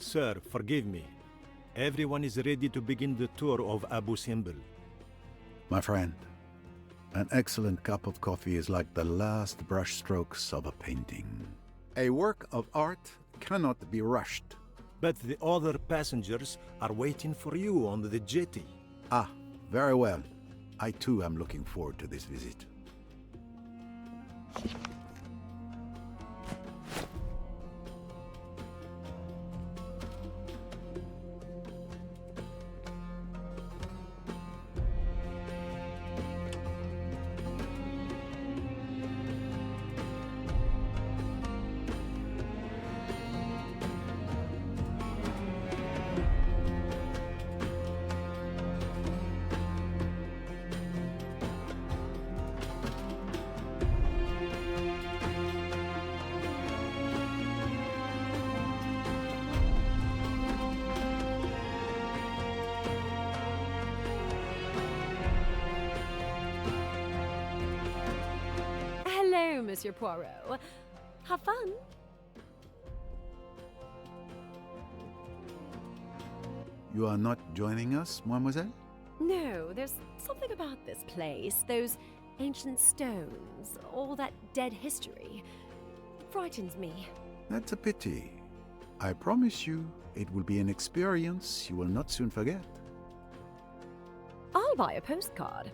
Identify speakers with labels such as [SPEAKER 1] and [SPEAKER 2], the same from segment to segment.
[SPEAKER 1] Sir, forgive me. Everyone is ready to begin the tour of Abu Simbel.
[SPEAKER 2] My friend, an excellent cup of coffee is like the last brushstrokes of a painting. A work of art cannot be rushed.
[SPEAKER 1] But the other passengers are waiting for you on the jetty.
[SPEAKER 2] Ah, very well. I too am looking forward to this visit.
[SPEAKER 3] Hello, Monsieur Poirot. Have fun.
[SPEAKER 2] You are not joining us, mademoiselle?
[SPEAKER 3] No, there's something about this place, those ancient stones, all that dead history. It frightens me.
[SPEAKER 2] That's a pity. I promise you, it will be an experience you will not soon forget.
[SPEAKER 3] I'll buy a postcard.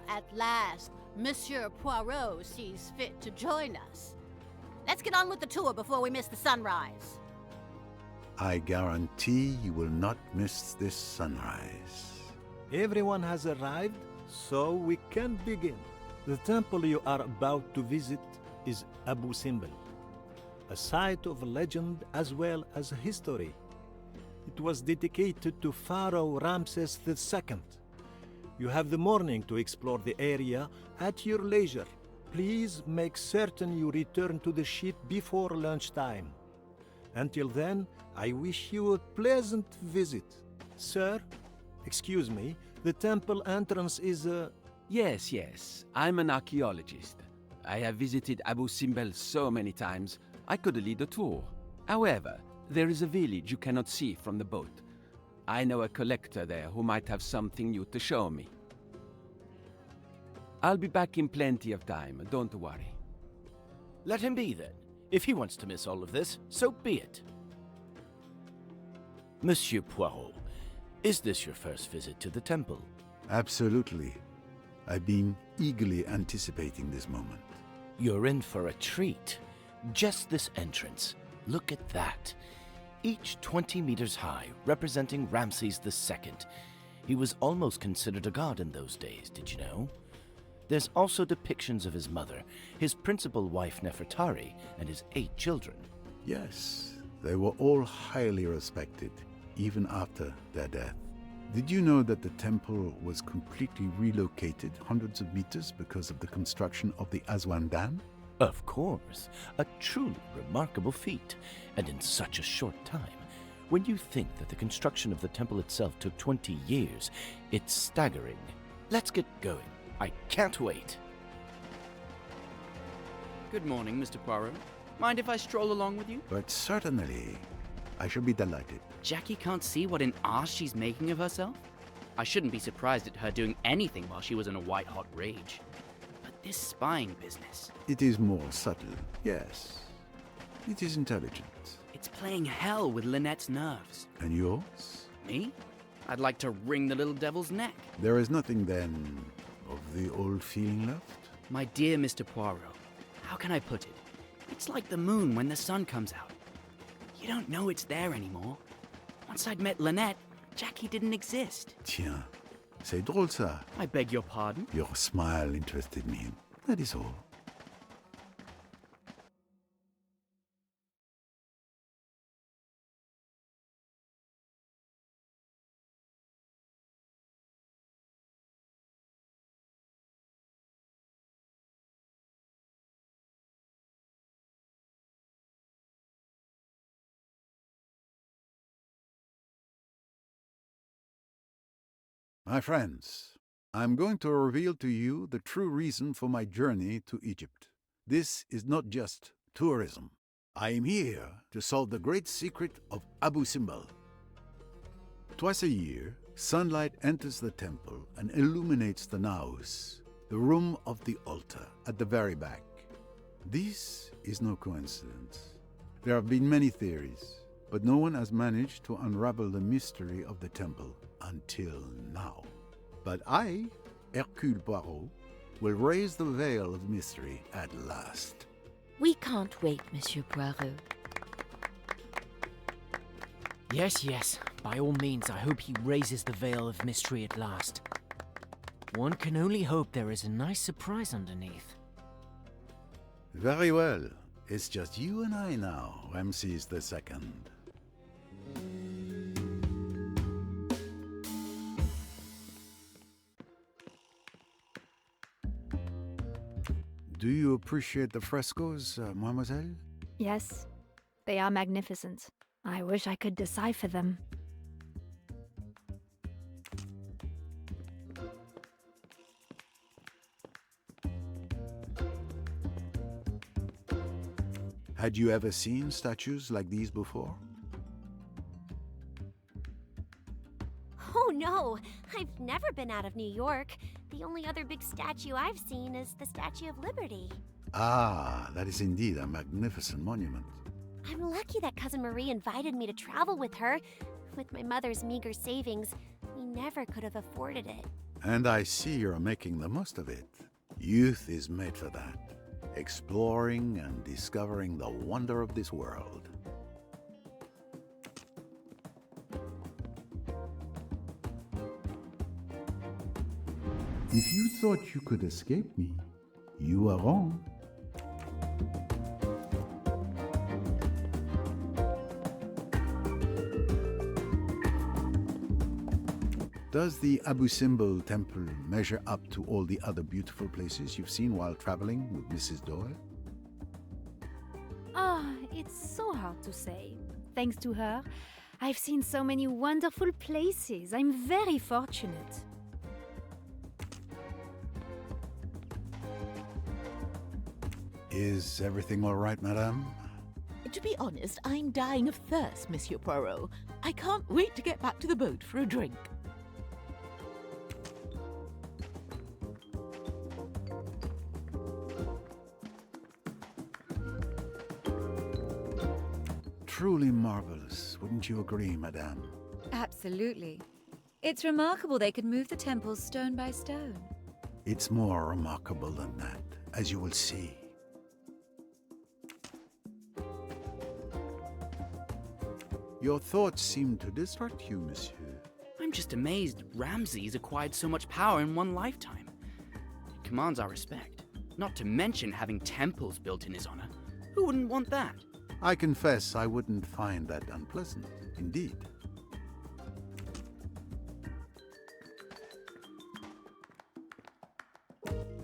[SPEAKER 4] At last, Monsieur Poirot sees fit to join us. Let's get on with the tour before we miss the sunrise.
[SPEAKER 2] I guarantee you will not miss this sunrise.
[SPEAKER 1] Everyone has arrived, so we can begin. The temple you are about to visit is Abu Simbel, a site of legend as well as history. It was dedicated to Pharaoh Ramses II. You have the morning to explore the area at your leisure. Please make certain you return to the ship before lunchtime. Until then, I wish you a pleasant visit. Sir, excuse me, the temple entrance is
[SPEAKER 5] Yes. I'm an archaeologist. I have visited Abu Simbel so many times, I could lead a tour. However, there is a village you cannot see from the boat. I know a collector there who might have something new to show me. I'll be back in plenty of time, don't worry.
[SPEAKER 6] Let him be then. If he wants to miss all of this, so be it. Monsieur Poirot, is this your first visit to the temple?
[SPEAKER 2] Absolutely. I've been eagerly anticipating this moment.
[SPEAKER 6] You're in for a treat. Just this entrance. Look at that. Each 20 meters high, representing Ramses II. He was almost considered a god in those days, did you know? There's also depictions of his mother, his principal wife Nefertari, and his 8 children.
[SPEAKER 2] Yes, they were all highly respected, even after their death. Did you know that the temple was completely relocated hundreds of meters because of the construction of the Aswan Dam?
[SPEAKER 6] Of course, a truly remarkable feat, and in such a short time. When you think that the construction of the temple itself took 20 years, it's staggering. Let's get going. I can't wait.
[SPEAKER 7] Good morning, Mr. Poirot. Mind if I stroll along with you?
[SPEAKER 2] But certainly, I shall be delighted.
[SPEAKER 7] Jackie can't see what an ass she's making of herself? I shouldn't be surprised at her doing anything while she was in a white-hot rage. But this spying business...
[SPEAKER 2] It is more subtle, yes. It is intelligent.
[SPEAKER 7] It's playing hell with Lynette's nerves.
[SPEAKER 2] And yours?
[SPEAKER 7] Me? I'd like to wring the little devil's neck.
[SPEAKER 2] There is nothing, then, of the old feeling left?
[SPEAKER 7] My dear Mr. Poirot, how can I put it? It's like the moon when the sun comes out. You don't know it's there anymore. Once I'd met Lynette, Jackie didn't exist.
[SPEAKER 2] Tiens, c'est drôle ça.
[SPEAKER 7] I beg your pardon?
[SPEAKER 2] Your smile interested me. That is all. My friends, I'm going to reveal to you the true reason for my journey to Egypt. This is not just tourism. I am here to solve the great secret of Abu Simbel. Twice a year, sunlight enters the temple and illuminates the naos, the room of the altar at the very back. This is no coincidence. There have been many theories, but no one has managed to unravel the mystery of the temple until now. But I, Hercule Poirot, will raise the veil of mystery at last.
[SPEAKER 8] We can't wait, Monsieur Poirot.
[SPEAKER 9] Yes, by all means, I hope he raises the veil of mystery at last. One can only hope there is a nice surprise underneath.
[SPEAKER 2] Very well. It's just you and I now, Ramses II. Do you appreciate the frescoes, mademoiselle?
[SPEAKER 10] Yes, they are magnificent. I wish I could decipher them.
[SPEAKER 2] Had you ever seen statues like these before?
[SPEAKER 3] Oh no, I've never been out of New York. The only other big statue I've seen is the Statue of Liberty.
[SPEAKER 2] Ah, that is indeed a magnificent monument.
[SPEAKER 3] I'm lucky that Cousin Marie invited me to travel with her. With my mother's meager savings, we never could have afforded it.
[SPEAKER 2] And I see you're making the most of it. Youth is made for that. Exploring and discovering the wonder of this world. If you thought you could escape me, you are wrong. Does the Abu Simbel temple measure up to all the other beautiful places you've seen while traveling with Mrs. Doyle?
[SPEAKER 10] It's so hard to say. Thanks to her, I've seen so many wonderful places. I'm very fortunate.
[SPEAKER 2] Is everything all right, madame?
[SPEAKER 8] To be honest, I'm dying of thirst, Monsieur Poirot. I can't wait to get back to the boat for a drink.
[SPEAKER 2] Truly marvelous, wouldn't you agree, madame?
[SPEAKER 11] Absolutely. It's remarkable they could move the temples stone by stone.
[SPEAKER 2] It's more remarkable than that, as you will see. Your thoughts seem to distract you, monsieur.
[SPEAKER 7] I'm just amazed Ramses acquired so much power in one lifetime. It commands our respect. Not to mention having temples built in his honor. Who wouldn't want that?
[SPEAKER 2] I confess I wouldn't find that unpleasant, indeed.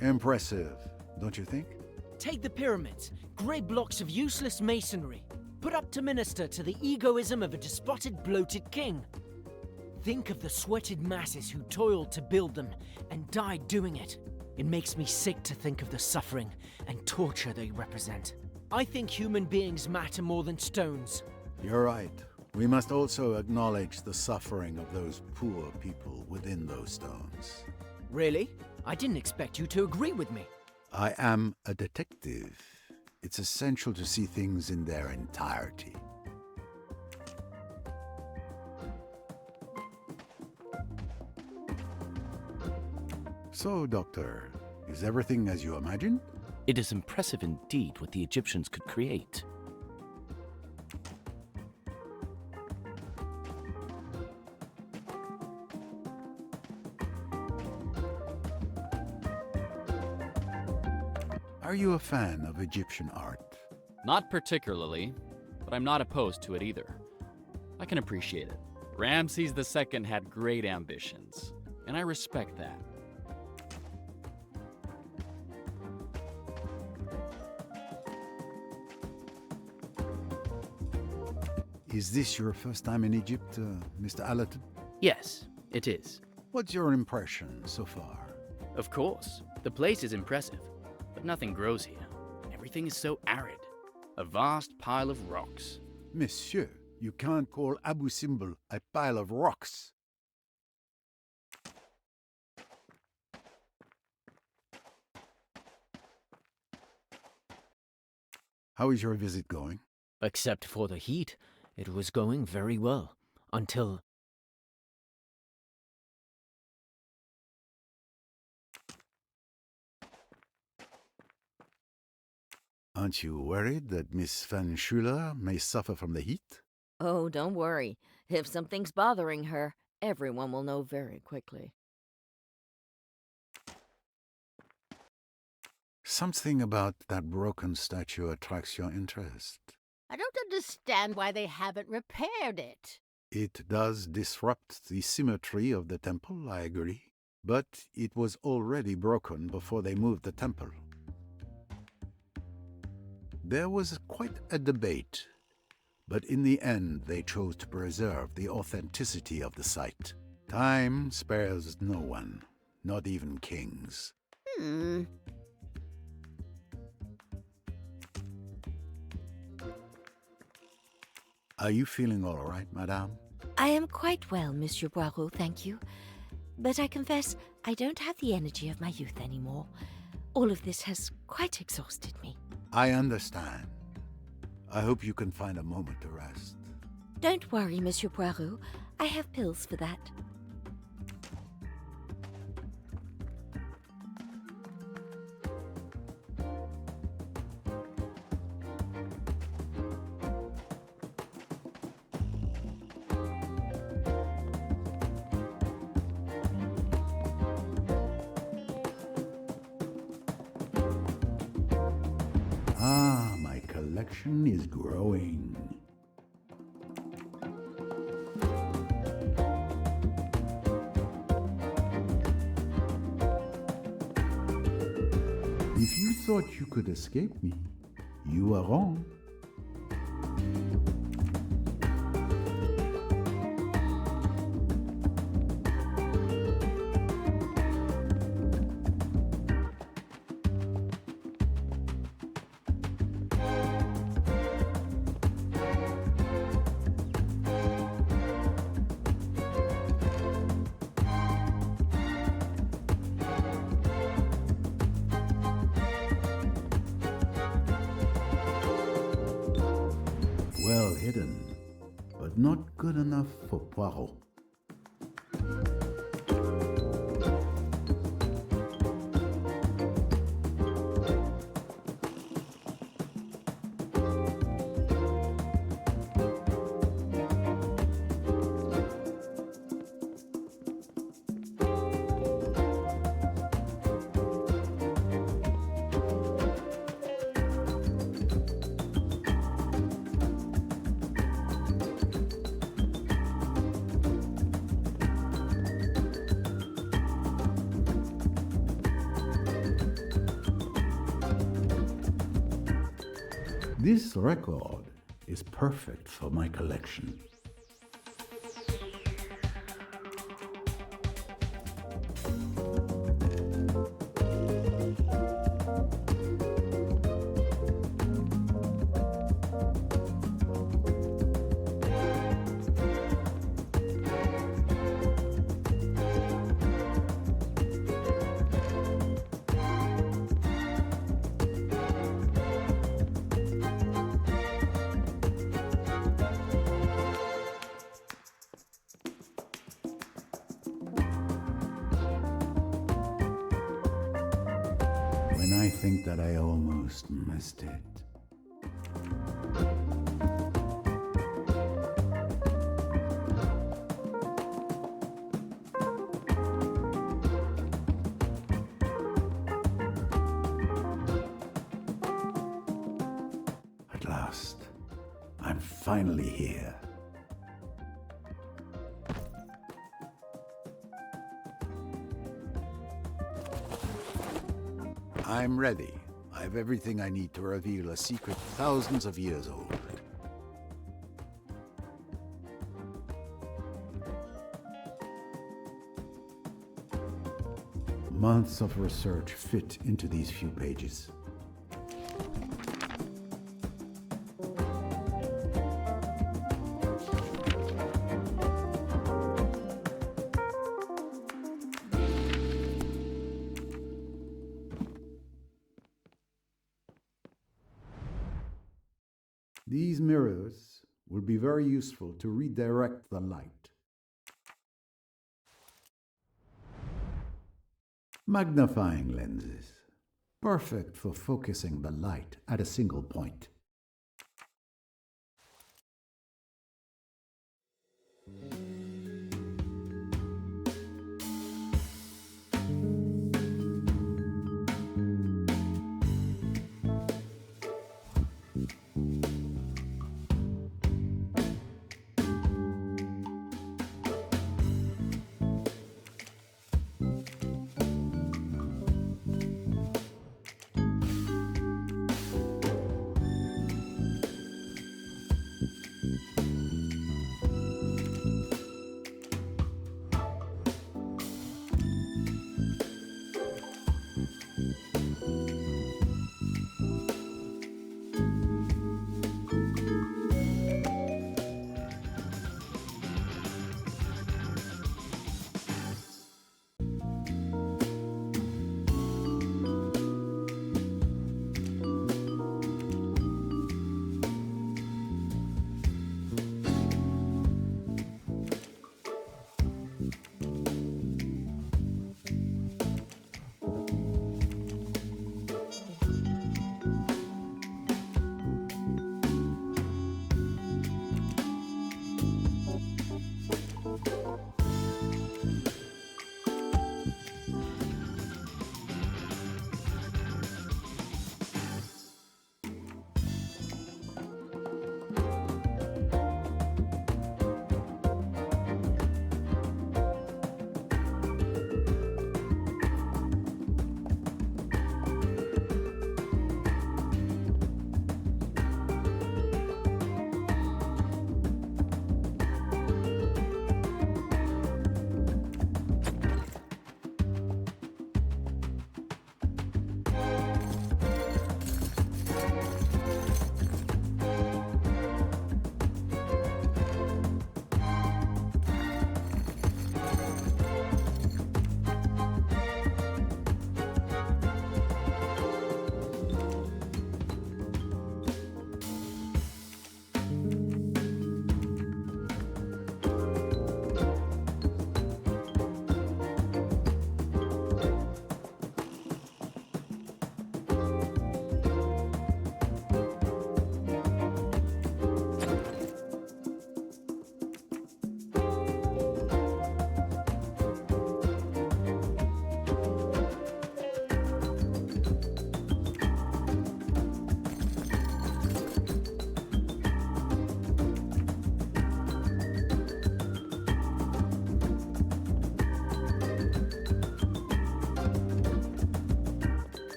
[SPEAKER 2] Impressive, don't you think?
[SPEAKER 9] Take the pyramids, grey blocks of useless masonry, put up to minister to the egoism of a despoted, bloated king. Think of the sweated masses who toiled to build them and died doing it. It makes me sick to think of the suffering and torture they represent. I think human beings matter more than stones.
[SPEAKER 2] You're right. We must also acknowledge the suffering of those poor people within those stones.
[SPEAKER 9] Really? I didn't expect you to agree with me.
[SPEAKER 2] I am a detective. It's essential to see things in their entirety. So, Doctor, is everything as you imagined?
[SPEAKER 6] It is impressive indeed what the Egyptians could create.
[SPEAKER 2] Are you a fan of Egyptian art?
[SPEAKER 12] Not particularly, but I'm not opposed to it either. I can appreciate it. Ramses II had great ambitions, and I respect that.
[SPEAKER 2] Is this your first time in Egypt, Mr. Allerton?
[SPEAKER 7] Yes, it is.
[SPEAKER 2] What's your impression so far?
[SPEAKER 7] Of course, the place is impressive, but nothing grows here. Everything is so arid. A vast pile of rocks.
[SPEAKER 2] Monsieur, you can't call Abu Simbel a pile of rocks. How is your visit going?
[SPEAKER 9] Except for the heat, it was going very well. Until...
[SPEAKER 2] Aren't you worried that Miss Van Schuler may suffer from the heat?
[SPEAKER 13] Oh, don't worry. If something's bothering her, everyone will know very quickly.
[SPEAKER 2] Something about that broken statue attracts your interest.
[SPEAKER 4] I don't understand why they haven't repaired it.
[SPEAKER 2] It does disrupt the symmetry of the temple, I agree. But it was already broken before they moved the temple. There was quite a debate, but in the end they chose to preserve the authenticity of the site. Time spares no one, not even kings. Are you feeling all right, madame?
[SPEAKER 13] I am quite well, Monsieur Poirot, thank you. But I confess, I don't have the energy of my youth anymore. All of this has quite exhausted me.
[SPEAKER 2] I understand. I hope you can find a moment to rest.
[SPEAKER 13] Don't worry, Monsieur Poirot. I have pills for that.
[SPEAKER 2] Ah, my collection is growing. If you thought you could escape me, you are wrong. Well hidden, but not good enough for Poirot. This record is perfect for my collection. When I think that I almost missed it. At last, I'm finally here. I'm ready. I have everything I need to reveal a secret thousands of years old. Months of research fit into these few pages. These mirrors will be very useful to redirect the light. Magnifying lenses, perfect for focusing the light at a single point.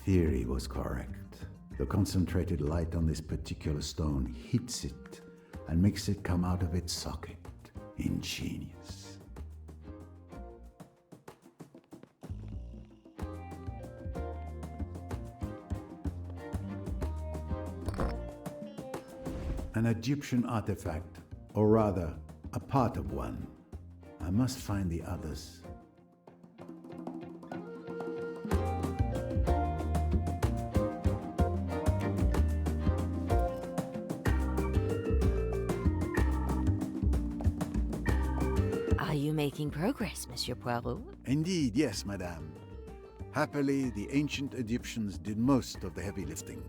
[SPEAKER 2] theory was correct. The concentrated light on this particular stone hits it and makes it come out of its socket. Ingenious. An Egyptian artifact, or rather, a part of one. I must find the others.
[SPEAKER 13] Are you making progress, Monsieur Poirot?
[SPEAKER 2] Indeed, yes, madame. Happily, the ancient Egyptians did most of the heavy lifting.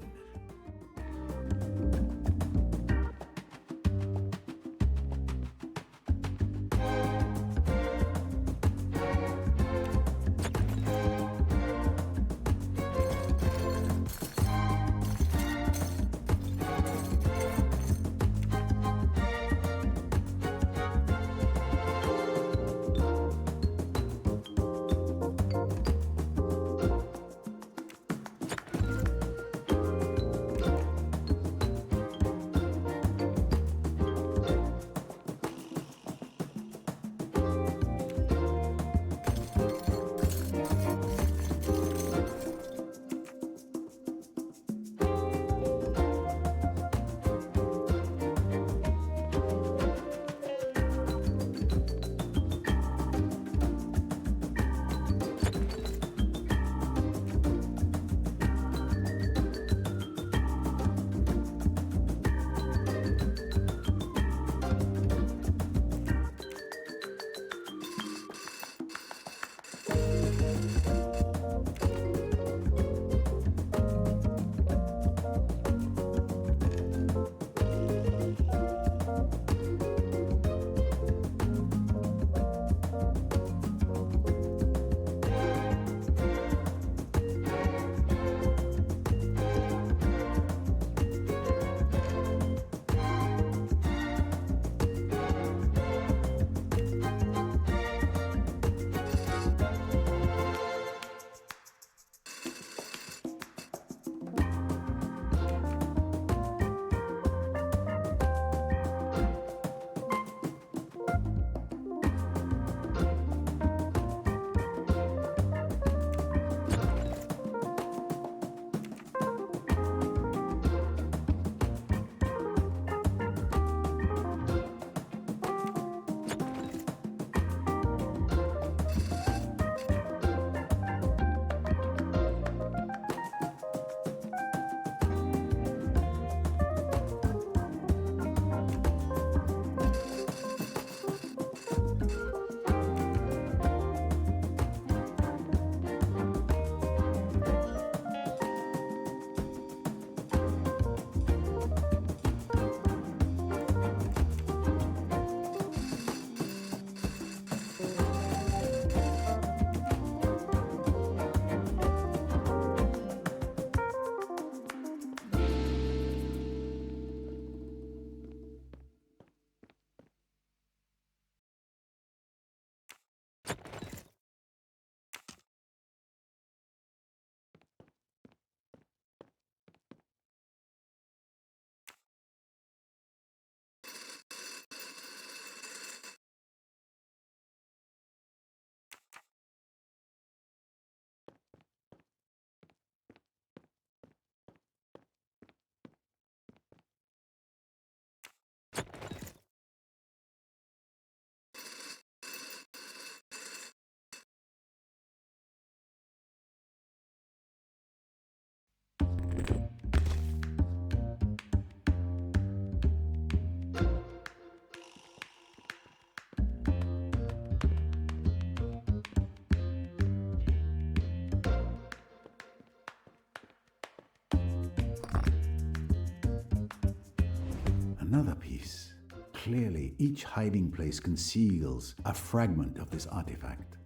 [SPEAKER 2] Another piece. Clearly, each hiding place conceals a fragment of this artifact.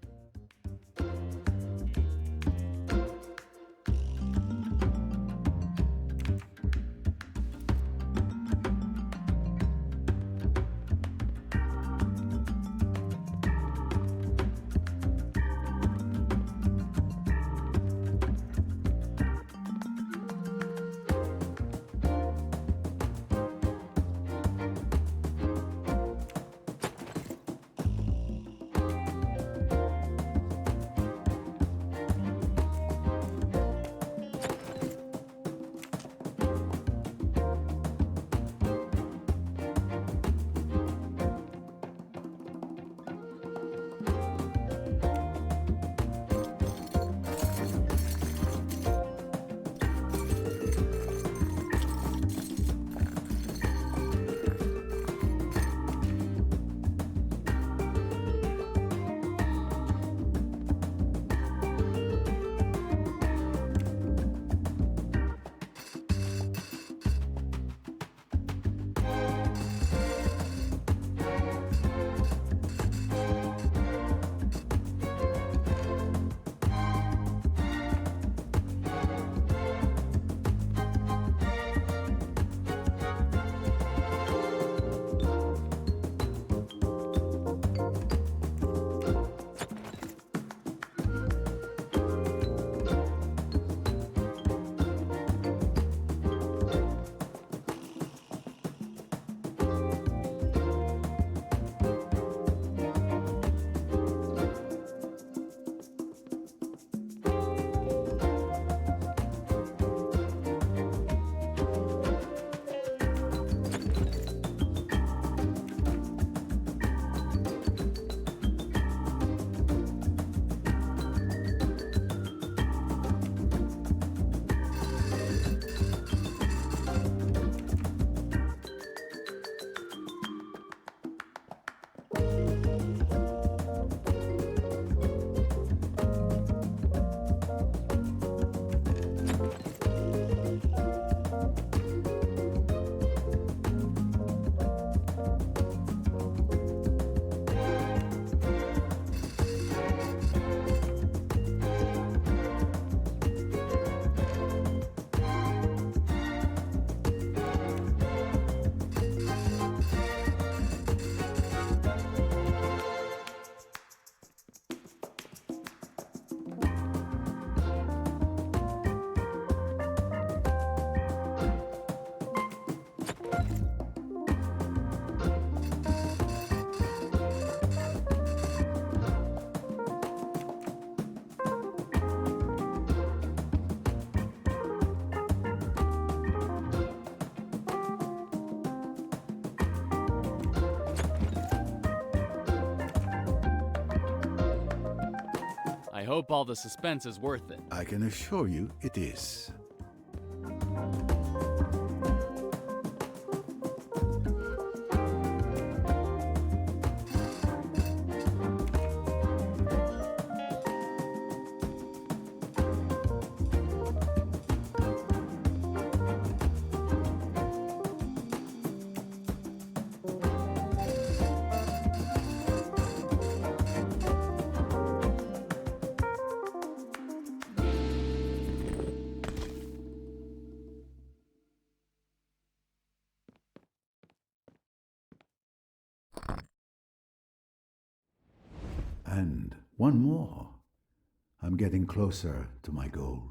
[SPEAKER 12] I hope all the suspense is worth it.
[SPEAKER 2] I can assure you it is. And one more. I'm getting closer to my goal.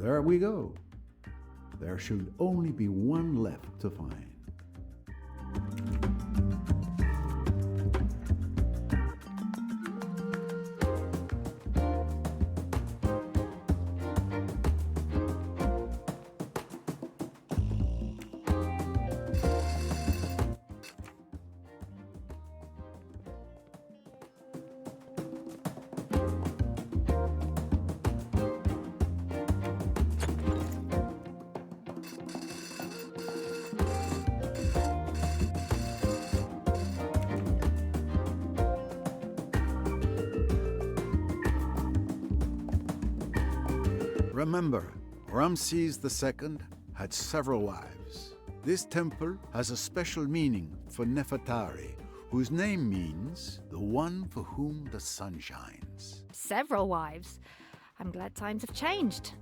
[SPEAKER 2] There we go. There should only be one left to find. Remember, Ramses II had several wives. This temple has a special meaning for Nefertari, whose name means the one for whom the sun shines.
[SPEAKER 10] Several wives. I'm glad times have changed.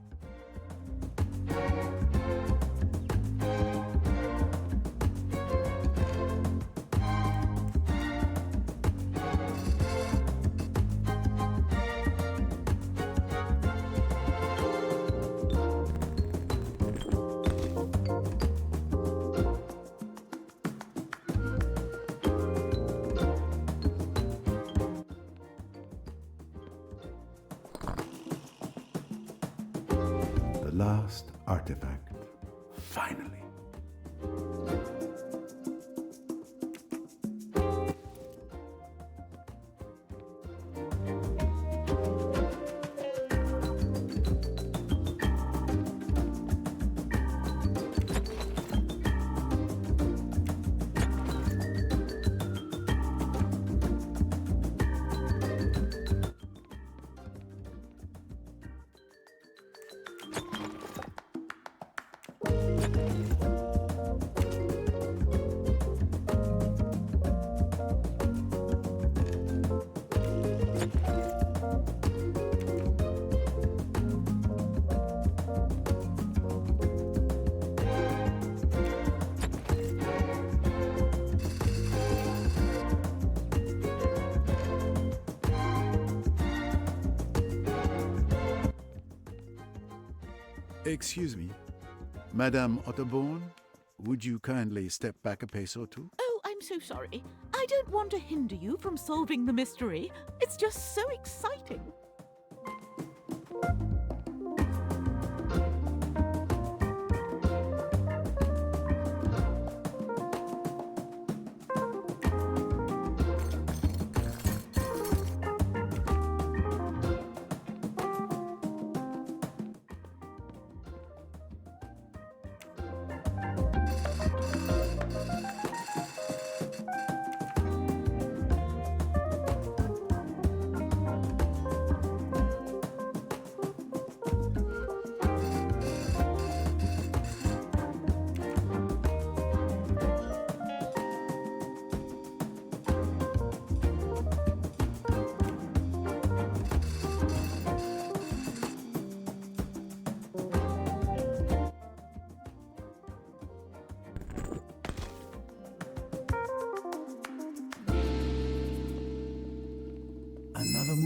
[SPEAKER 2] Last artifact. Finally. Excuse me, Madame Otterborn, would you kindly step back a pace or two?
[SPEAKER 8] Oh, I'm so sorry. I don't want to hinder you from solving the mystery. It's just so exciting.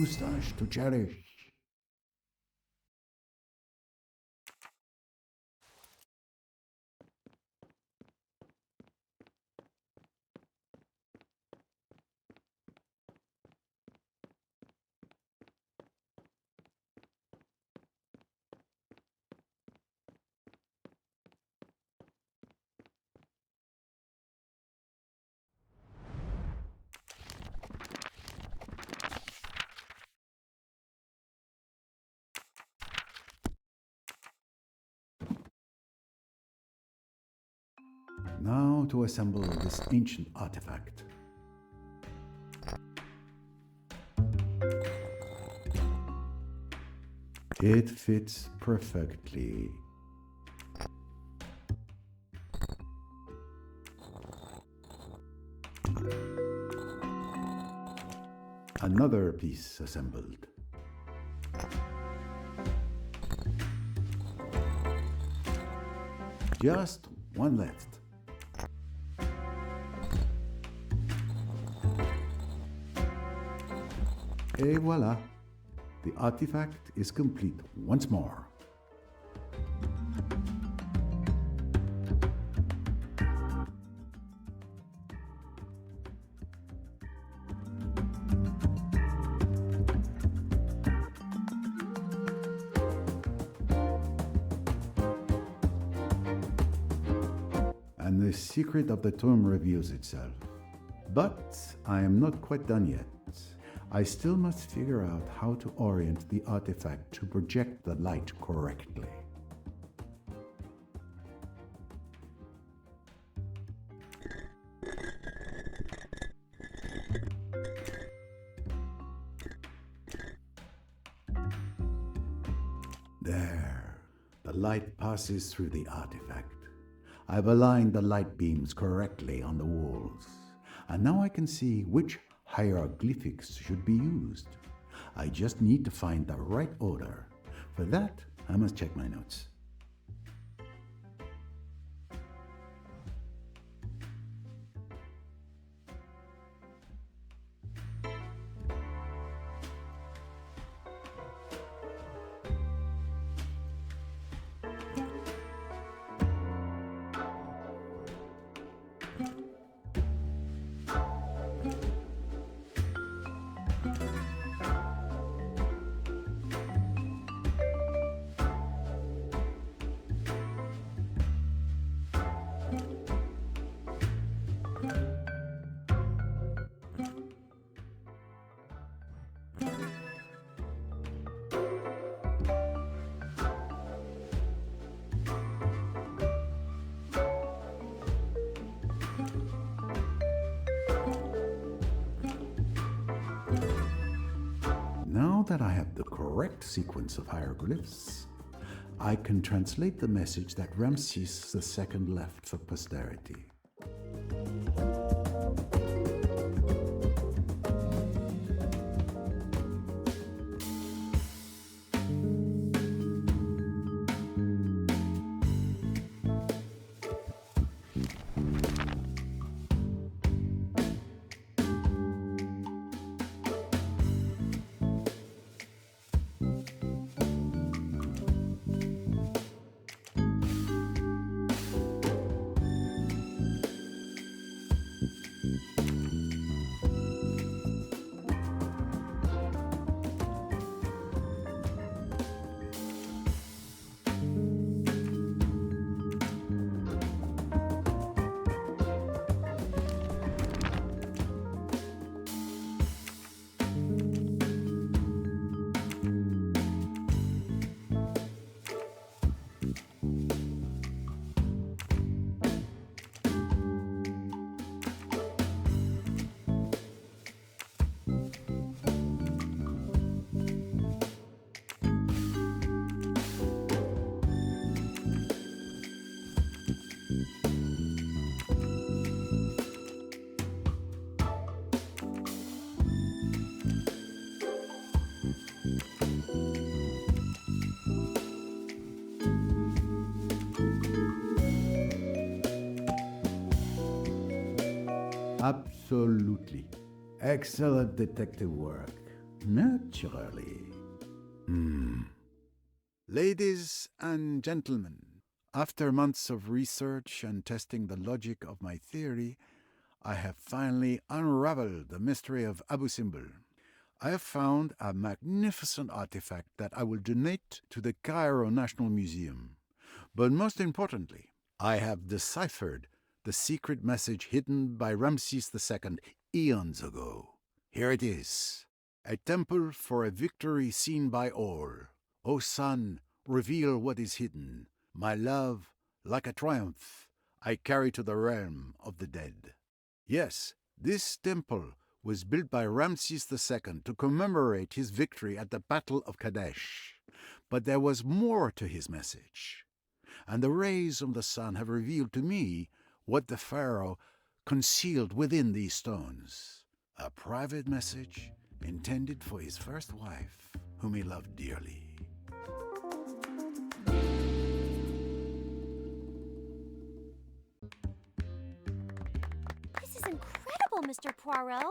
[SPEAKER 2] moustache to cherish. Now to assemble this ancient artifact. It fits perfectly. Another piece assembled. Just one left. Et voila! The artifact is complete once more. And the secret of the tomb reveals itself. But I am not quite done yet. I still must figure out how to orient the artifact to project the light correctly. There, the light passes through the artifact. I've aligned the light beams correctly on the walls, and now I can see which hieroglyphics should be used. I just need to find the right order. For that, I must check my notes. Now that I have the correct sequence of hieroglyphs, I can translate the message that Ramses II left for posterity. Absolutely. Excellent detective work. Naturally. Ladies and gentlemen, after months of research and testing the logic of my theory, I have finally unraveled the mystery of Abu Simbel. I have found a magnificent artifact that I will donate to the Cairo National Museum. But most importantly, I have deciphered the secret message hidden by Ramses II eons ago. Here it is. A temple for a victory seen by all. O sun, reveal what is hidden. My love, like a triumph, I carry to the realm of the dead. Yes, this temple was built by Ramses II to commemorate his victory at the Battle of Kadesh. But there was more to his message. And the rays of the sun have revealed to me what the pharaoh concealed within these stones. A private message intended for his first wife, whom he loved dearly.
[SPEAKER 3] This is incredible, Mr. Poirot.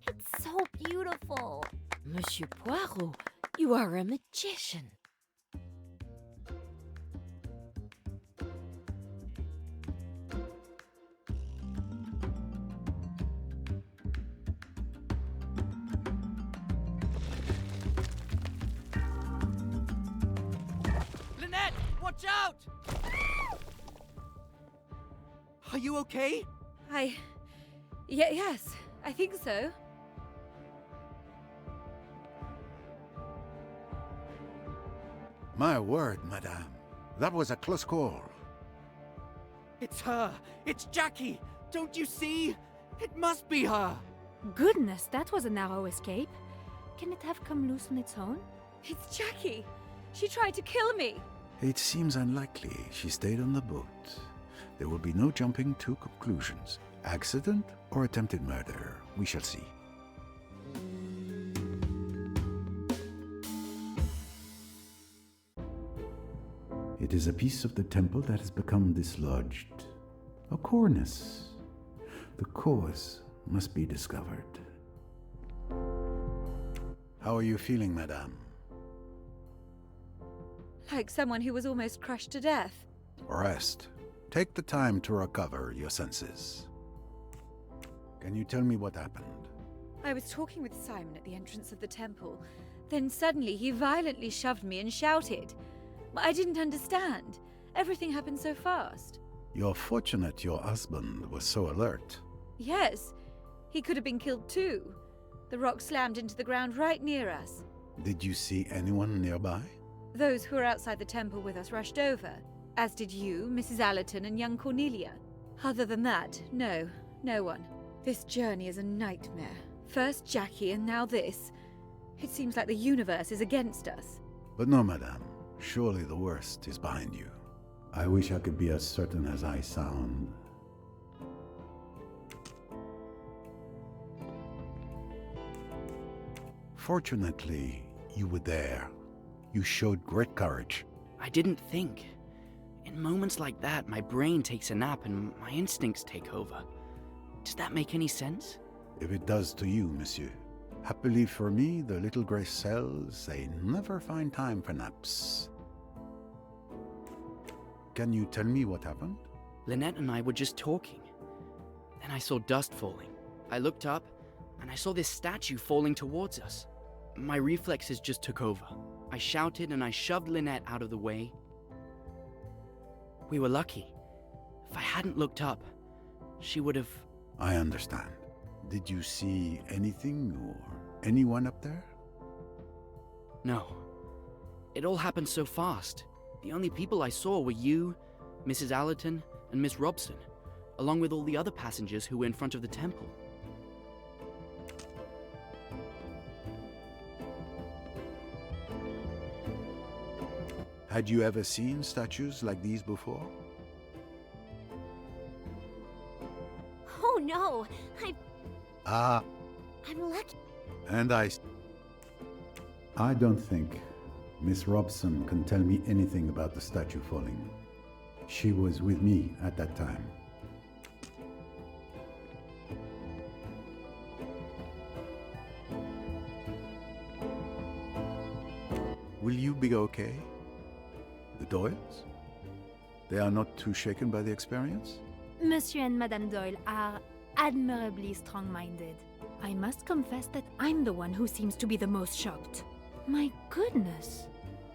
[SPEAKER 3] It's so beautiful.
[SPEAKER 13] Monsieur Poirot, you are a magician.
[SPEAKER 7] Lynette, watch out! Are you okay?
[SPEAKER 11] Yes, I think so.
[SPEAKER 2] My word, madame. That was a close call.
[SPEAKER 7] It's her! It's Jackie! Don't you see? It must be her!
[SPEAKER 10] Goodness, that was a narrow escape. Can it have come loose on its own?
[SPEAKER 11] It's Jackie. She tried to kill me.
[SPEAKER 2] It seems unlikely she stayed on the boat. There will be no jumping to conclusions. Accident or attempted murder, we shall see. It is a piece of the temple that has become dislodged. A cornice. The cause must be discovered. How are you feeling, madame?
[SPEAKER 11] Like someone who was almost crushed to death.
[SPEAKER 2] Rest. Take the time to recover your senses. Can you tell me what happened?
[SPEAKER 11] I was talking with Simon at the entrance of the temple. Then suddenly he violently shoved me and shouted. I didn't understand. Everything happened so fast.
[SPEAKER 2] You're fortunate your husband was so alert.
[SPEAKER 11] Yes, he could have been killed too. The rock slammed into the ground right near us.
[SPEAKER 2] Did you see anyone nearby?
[SPEAKER 11] Those who were outside the temple with us rushed over, as did you, Mrs. Allerton, and young Cornelia. Other than that, no one. This journey is a nightmare. First Jackie and now this. It seems like the universe is against us.
[SPEAKER 2] But no, madame. Surely the worst is behind you. I wish I could be as certain as I sound. Fortunately, you were there. You showed great courage.
[SPEAKER 7] I didn't think. In moments like that, my brain takes a nap and my instincts take over. Does that make any sense?
[SPEAKER 2] If it does to you, monsieur. Happily for me, the little grey cells, they never find time for naps. Can you tell me what happened?
[SPEAKER 7] Lynette and I were just talking. Then I saw dust falling. I looked up, and I saw this statue falling towards us. My reflexes just took over. I shouted and I shoved Lynette out of the way. We were lucky. If I hadn't looked up, she would have...
[SPEAKER 2] I understand. Did you see anything or anyone up there?
[SPEAKER 7] No. It all happened so fast. The only people I saw were you, Mrs. Allerton, and Miss Robson, along with all the other passengers who were in front of the temple.
[SPEAKER 2] Had you ever seen statues like these before?
[SPEAKER 3] Oh no, I'm lucky.
[SPEAKER 2] And I don't think Miss Robson can tell me anything about the statue falling. She was with me at that time. Will you be okay? The Doyles? They are not too shaken by the experience?
[SPEAKER 10] Monsieur and Madame Doyle are admirably strong-minded. I must confess that I'm the one who seems to be the most shocked. My goodness,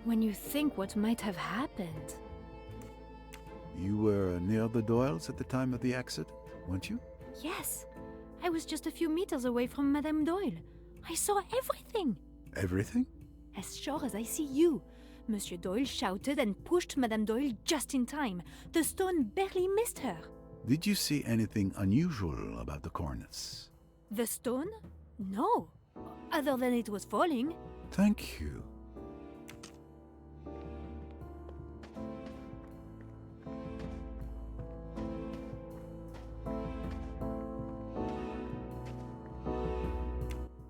[SPEAKER 10] when you think what might have happened.
[SPEAKER 2] You were near the Doyles at the time of the accident, weren't you?
[SPEAKER 10] Yes, I was just a few meters away from Madame Doyle. I saw everything.
[SPEAKER 2] Everything?
[SPEAKER 10] As sure as I see you. Monsieur Doyle shouted and pushed Madame Doyle just in time. The stone barely missed her.
[SPEAKER 2] Did you see anything unusual about the cornice?
[SPEAKER 10] The stone? No. Other than it was falling.
[SPEAKER 2] Thank you.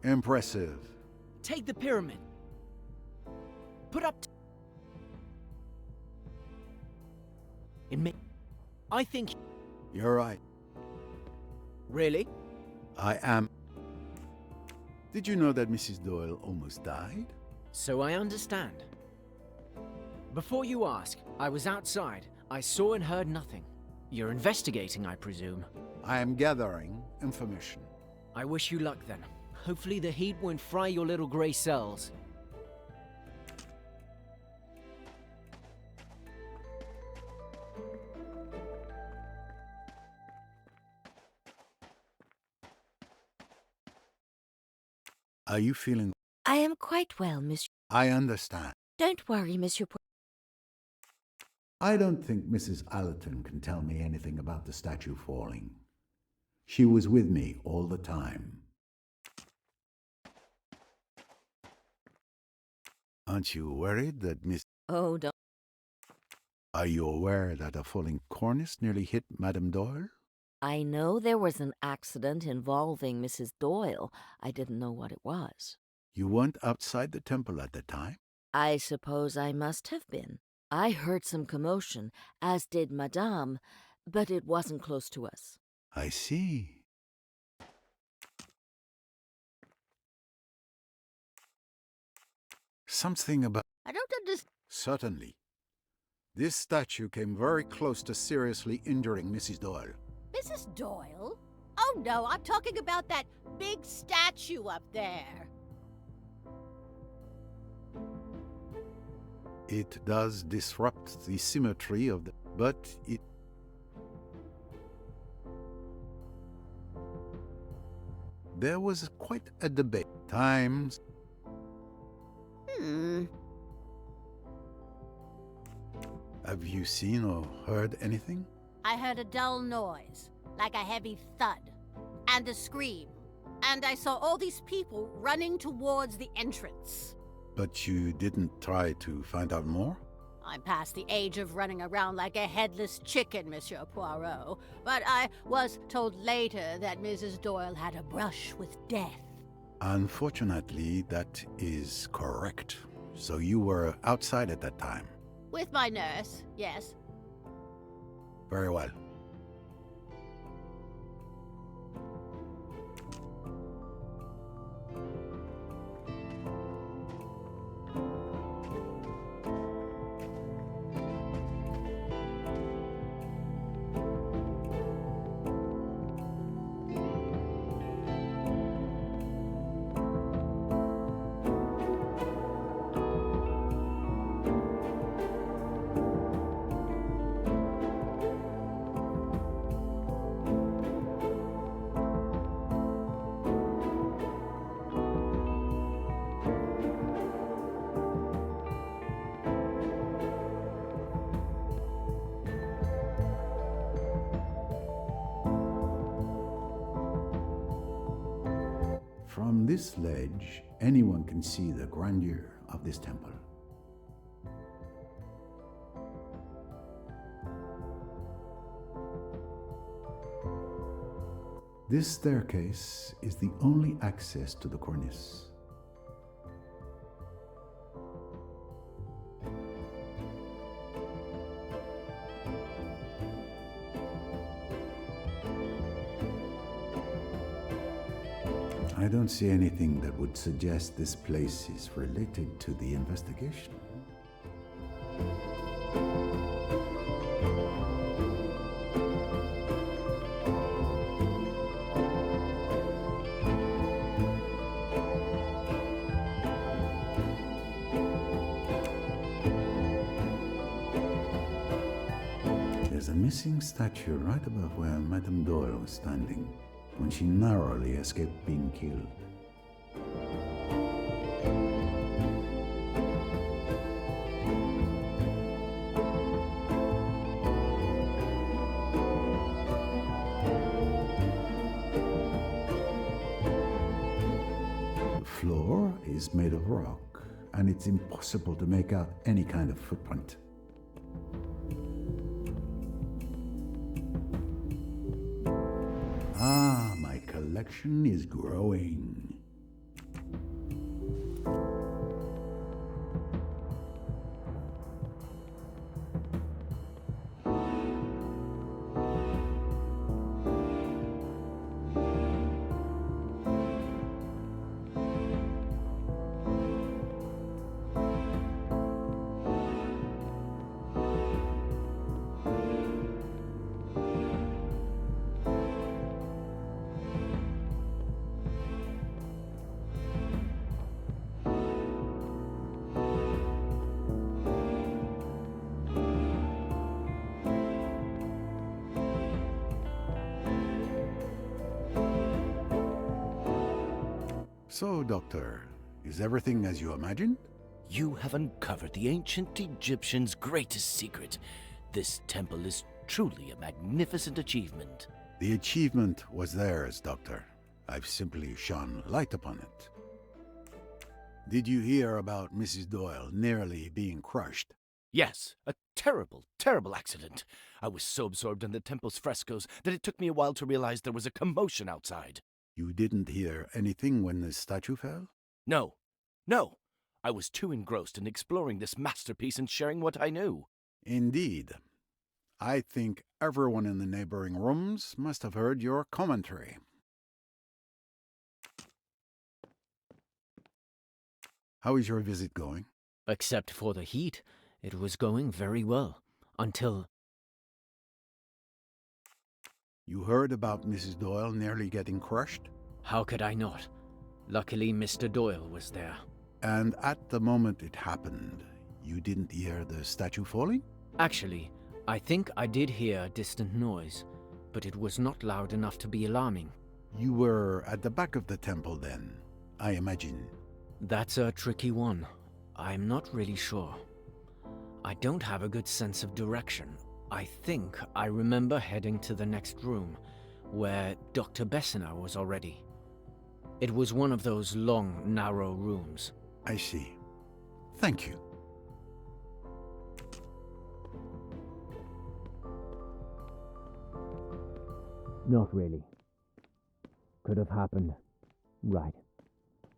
[SPEAKER 2] Impressive.
[SPEAKER 9] Take the pyramid. Put up... I think...
[SPEAKER 2] You're right.
[SPEAKER 9] Really?
[SPEAKER 2] I am. Did you know that Mrs. Doyle almost died?
[SPEAKER 9] So I understand. Before you ask, I was outside. I saw and heard nothing. You're investigating, I presume.
[SPEAKER 2] I am gathering information.
[SPEAKER 9] I wish you luck then. Hopefully the heat won't fry your little grey cells.
[SPEAKER 2] Are you feeling...
[SPEAKER 13] I am quite well, Monsieur.
[SPEAKER 2] I understand.
[SPEAKER 13] Don't worry, Monsieur
[SPEAKER 2] I don't think Mrs. Allerton can tell me anything about the statue falling. She was with me all the time. Aren't you worried that Miss...
[SPEAKER 13] Oh, don't...
[SPEAKER 2] Are you aware that a falling cornice nearly hit Madame Doyle?
[SPEAKER 13] I know there was an accident involving Mrs. Doyle. I didn't know what it was.
[SPEAKER 2] You weren't outside the temple at the time?
[SPEAKER 13] I suppose I must have been. I heard some commotion, as did Madame, but it wasn't close to us.
[SPEAKER 2] I see. Something about...
[SPEAKER 4] I don't understand.
[SPEAKER 2] Certainly. This statue came very close to seriously injuring Mrs. Doyle.
[SPEAKER 4] Mrs. Doyle? Oh no, I'm talking about that big statue up there.
[SPEAKER 2] It does disrupt the symmetry of the... But it... There was quite a debate. Times... Have you seen or heard anything?
[SPEAKER 4] I heard a dull noise, like a heavy thud, and a scream. And I saw all these people running towards the entrance.
[SPEAKER 2] But you didn't try to find out more?
[SPEAKER 4] I'm past the age of running around like a headless chicken, Monsieur Poirot. But I was told later that Mrs. Doyle had a brush with death.
[SPEAKER 2] Unfortunately, that is correct. So you were outside at that time?
[SPEAKER 4] With my nurse, yes.
[SPEAKER 2] Very well. From this ledge, anyone can see the grandeur of this temple. This staircase is the only access to the cornice. I don't see anything that would suggest this place is related to the investigation. There's a missing statue right above where Madame Doyle was standing when she narrowly escaped being killed. The floor is made of rock, and it's impossible to make out any kind of footprint. Ah, my collection is growing. So, Doctor, is everything as you imagined?
[SPEAKER 6] You have uncovered the ancient Egyptians' greatest secret. This temple is truly a magnificent achievement.
[SPEAKER 2] The achievement was theirs, Doctor. I've simply shone light upon it. Did you hear about Mrs. Doyle nearly being crushed?
[SPEAKER 6] Yes, a terrible, terrible accident. I was so absorbed in the temple's frescoes that it took me a while to realize there was a commotion outside.
[SPEAKER 2] You didn't hear anything when the statue fell?
[SPEAKER 6] No. I was too engrossed in exploring this masterpiece and sharing what I knew.
[SPEAKER 2] Indeed. I think everyone in the neighboring rooms must have heard your commentary. How is your visit going?
[SPEAKER 9] Except for the heat, it was going very well. Until...
[SPEAKER 2] You heard about Mrs. Doyle nearly getting crushed?
[SPEAKER 9] How could I not? Luckily, Mr. Doyle was there.
[SPEAKER 2] And at the moment it happened, you didn't hear the statue falling?
[SPEAKER 9] Actually, I think I did hear a distant noise, but it was not loud enough to be alarming.
[SPEAKER 2] You were at the back of the temple then, I imagine.
[SPEAKER 9] That's a tricky one. I'm not really sure. I don't have a good sense of direction. I think I remember heading to the next room, where Dr. Bessner was already. It was one of those long, narrow rooms.
[SPEAKER 2] I see. Thank you.
[SPEAKER 9] Not really. Could have happened. Right.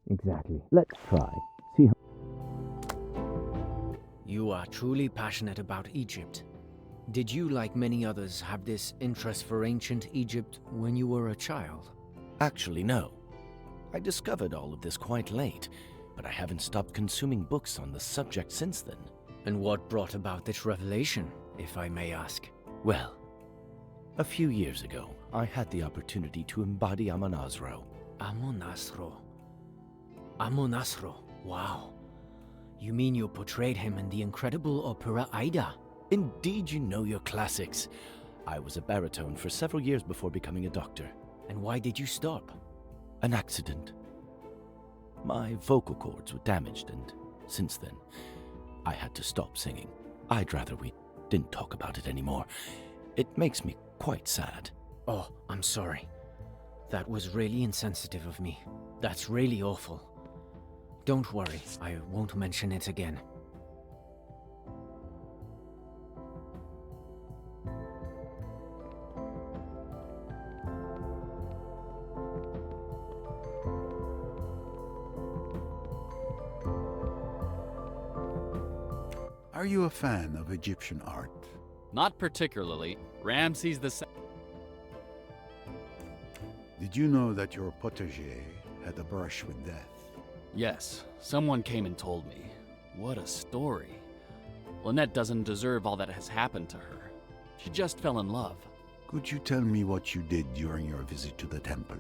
[SPEAKER 9] Exactly. Let's try. See how... You are truly passionate about Egypt. Did you, like many others, have this interest for ancient Egypt when you were a child?
[SPEAKER 6] Actually, no. I discovered all of this quite late, but I haven't stopped consuming books on the subject since then.
[SPEAKER 9] And what brought about this revelation, if I may ask?
[SPEAKER 6] Well, a few years ago, I had the opportunity to embody Amonasro.
[SPEAKER 9] Amonasro. Amonasro. Wow. You mean you portrayed him in the incredible opera Aida?
[SPEAKER 6] Indeed, you know your classics. I was a baritone for several years before becoming a doctor.
[SPEAKER 9] And why did you stop?
[SPEAKER 6] An accident. My vocal cords were damaged, and since then, I had to stop singing. I'd rather we didn't talk about it anymore. It makes me quite sad.
[SPEAKER 9] Oh, I'm sorry. That was really insensitive of me. That's really awful. Don't worry, I won't mention it again.
[SPEAKER 2] Are you a fan of Egyptian art?
[SPEAKER 12] Not particularly. Ramses II.
[SPEAKER 2] Did you know that your potager had a brush with death.
[SPEAKER 12] Yes, someone came and told me. What a story. Lynette doesn't deserve all that has happened to her. She just fell in love.
[SPEAKER 2] Could you tell me what you did during your visit to the temple?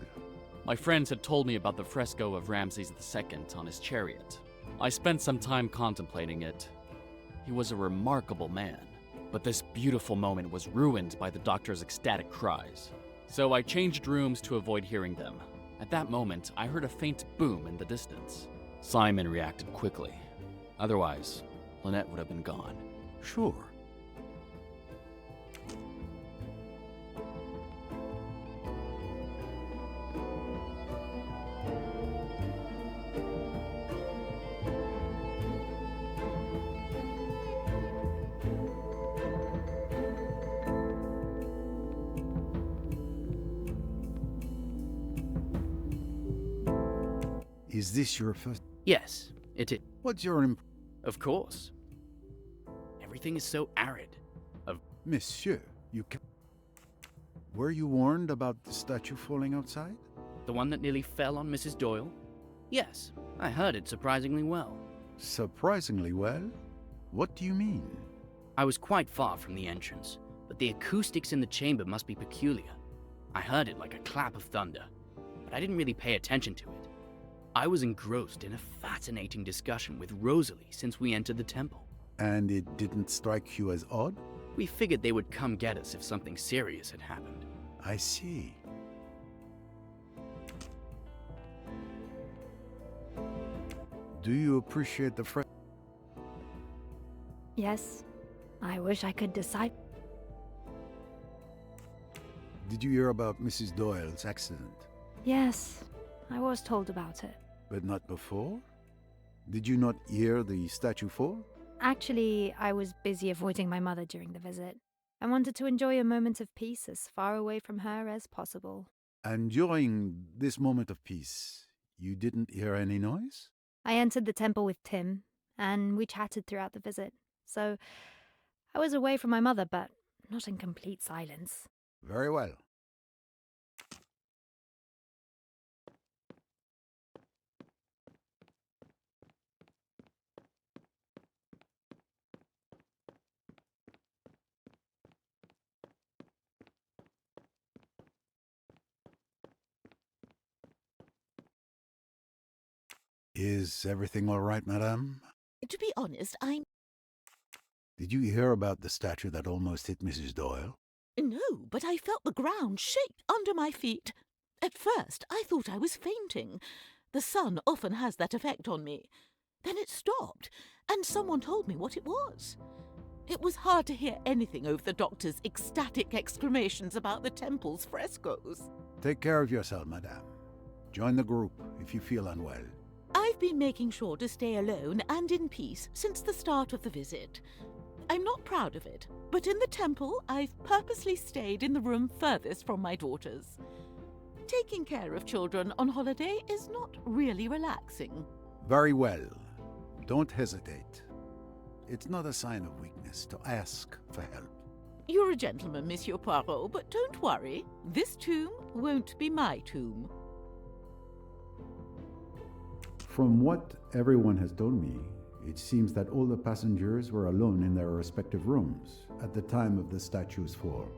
[SPEAKER 12] My friends had told me about the fresco of Ramses II on his chariot. I spent some time contemplating it. He was a remarkable man, but this beautiful moment was ruined by the doctor's ecstatic cries. So I changed rooms to avoid hearing them. At that moment, I heard a faint boom in the distance. Simon reacted quickly. Otherwise, Lynette would have been gone.
[SPEAKER 2] Sure. Is this your first...
[SPEAKER 7] Yes, it is.
[SPEAKER 2] What's your
[SPEAKER 7] Of course. Everything is so arid.
[SPEAKER 2] Monsieur, you can... Were you warned about the statue falling outside?
[SPEAKER 7] The one that nearly fell on Mrs. Doyle? Yes, I heard it surprisingly well.
[SPEAKER 2] Surprisingly well? What do you mean?
[SPEAKER 7] I was quite far from the entrance, but the acoustics in the chamber must be peculiar. I heard it like a clap of thunder, but I didn't really pay attention to it. I was engrossed in a fascinating discussion with Rosalie since we entered the temple.
[SPEAKER 2] And it didn't strike you as odd?
[SPEAKER 7] We figured they would come get us if something serious had happened.
[SPEAKER 2] I see. Do you appreciate the
[SPEAKER 10] Yes, I wish I could decide.
[SPEAKER 2] Did you hear about Mrs. Doyle's accident?
[SPEAKER 10] Yes, I was told about it.
[SPEAKER 2] But not before? Did you not hear the statue fall?
[SPEAKER 10] Actually, I was busy avoiding my mother during the visit. I wanted to enjoy a moment of peace as far away from her as possible.
[SPEAKER 2] And during this moment of peace, you didn't hear any noise?
[SPEAKER 10] I entered the temple with Tim, and we chatted throughout the visit. So, I was away from my mother, but not in complete silence.
[SPEAKER 2] Very well. Is everything all right, madame?
[SPEAKER 8] To be honest,
[SPEAKER 2] Did you hear about the statue that almost hit Mrs. Doyle?
[SPEAKER 8] No, but I felt the ground shake under my feet. At first, I thought I was fainting. The sun often has that effect on me. Then it stopped, and someone told me what it was. It was hard to hear anything over the doctor's ecstatic exclamations about the temple's frescoes.
[SPEAKER 2] Take care of yourself, madame. Join the group if you feel unwell.
[SPEAKER 8] I've been making sure to stay alone and in peace since the start of the visit. I'm not proud of it, but in the temple, I've purposely stayed in the room furthest from my daughters. Taking care of children on holiday is not really relaxing.
[SPEAKER 2] Very well. Don't hesitate. It's not a sign of weakness to ask for help.
[SPEAKER 8] You're a gentleman, Monsieur Poirot, but don't worry. This tomb won't be my tomb.
[SPEAKER 2] From what everyone has told me, it seems that all the passengers were alone in their respective rooms at the time of the statue's fall.